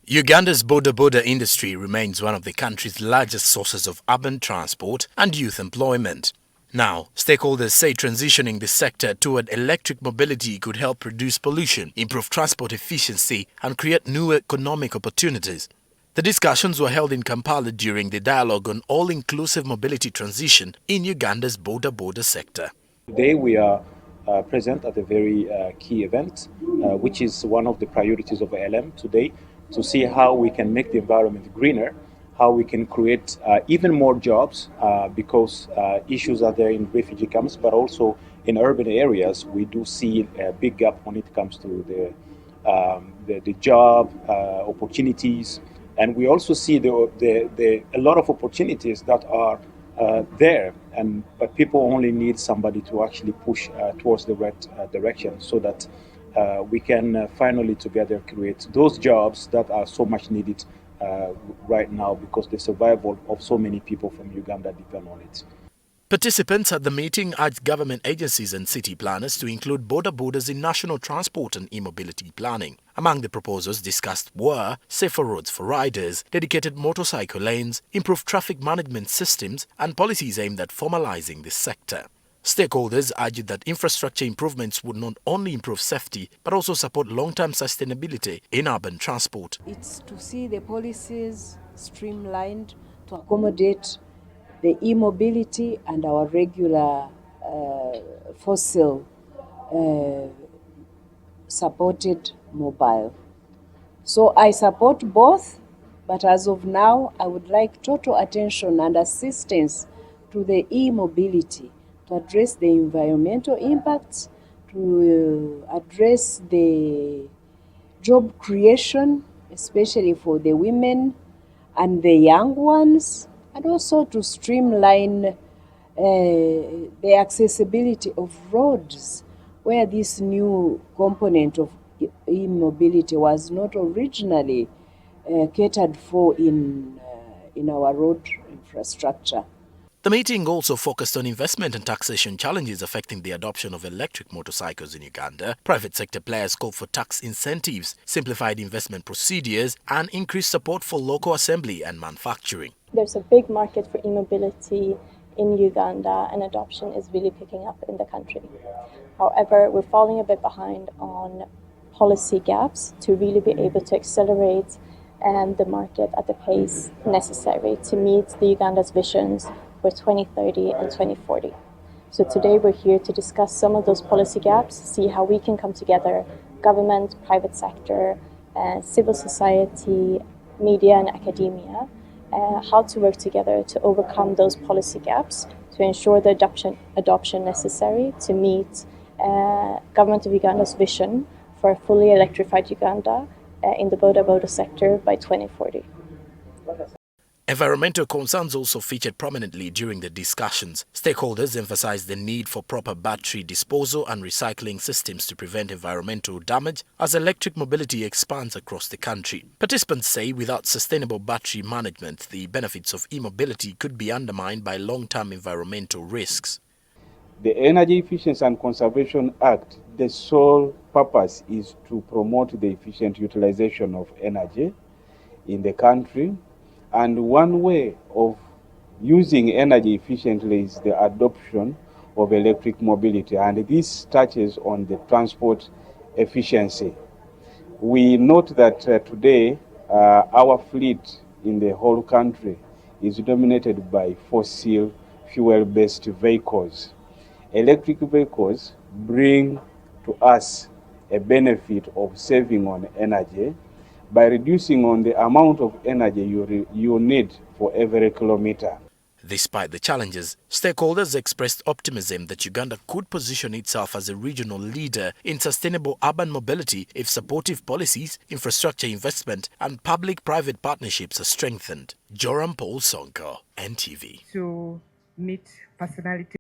Uganda's boda industry remains one of the country's largest sources of urban transport and youth employment. Now, stakeholders say transitioning the sector toward electric mobility could help reduce pollution, improve transport efficiency, and create new economic opportunities. The discussions were held in Kampala during the dialogue on all-inclusive mobility transition in Uganda's boda sector. Today we are present at a very key event, which is one of the priorities of LM today, to see how we can make the environment greener, how we can create even more jobs, because issues are there in refugee camps, but also in urban areas. We do see a big gap when it comes to the job opportunities, and we also see a lot of opportunities that are there, but people only need somebody to actually push towards the right direction, so that we can finally together create those jobs that are so much needed right now, because the survival of so many people from Uganda depend on it. Participants at the meeting urged government agencies and city planners to include bodas in national transport and e-mobility planning. Among the proposals discussed were safer roads for riders, dedicated motorcycle lanes, improved traffic management systems, and policies aimed at formalizing this sector. Stakeholders argued that infrastructure improvements would not only improve safety but also support long-term sustainability in urban transport. It's to see the policies streamlined to accommodate the e-mobility and our regular fossil supported mobile. So I support both, but as of now, I would like total attention and assistance to the e-mobility to address the environmental impacts, to address the job creation, especially for the women and the young ones, and also to streamline the accessibility of roads, where this new component of e-mobility was not originally catered for in our road infrastructure. The meeting also focused on investment and taxation challenges affecting the adoption of electric motorcycles in Uganda. Private sector players called for tax incentives, simplified investment procedures, and increased support for local assembly and manufacturing. There's a big market for e-mobility in Uganda, and adoption is really picking up in the country. However, we're falling a bit behind on policy gaps to really be able to accelerate the market at the pace necessary to meet the Uganda's visions for 2030 and 2040. So today we're here to discuss some of those policy gaps, see how we can come together, government, private sector, civil society, media and academia, how to work together to overcome those policy gaps to ensure the adoption necessary to meet Government of Uganda's vision for a fully electrified Uganda in the boda sector by 2040. Environmental concerns also featured prominently during the discussions. Stakeholders emphasized the need for proper battery disposal and recycling systems to prevent environmental damage as electric mobility expands across the country. Participants say without sustainable battery management, the benefits of e-mobility could be undermined by long-term environmental risks. The Energy Efficiency and Conservation Act, the sole purpose is to promote the efficient utilization of energy in the country. And one way of using energy efficiently is the adoption of electric mobility, and this touches on the transport efficiency. We note that today our fleet in the whole country is dominated by fossil fuel-based vehicles. Electric vehicles bring to us a benefit of saving on energy by reducing on the amount of energy you need for every kilometer. Despite the challenges, stakeholders expressed optimism that Uganda could position itself as a regional leader in sustainable urban mobility if supportive policies, infrastructure investment, and public-private partnerships are strengthened. Joram Paul Sonko, NTV. To meet personality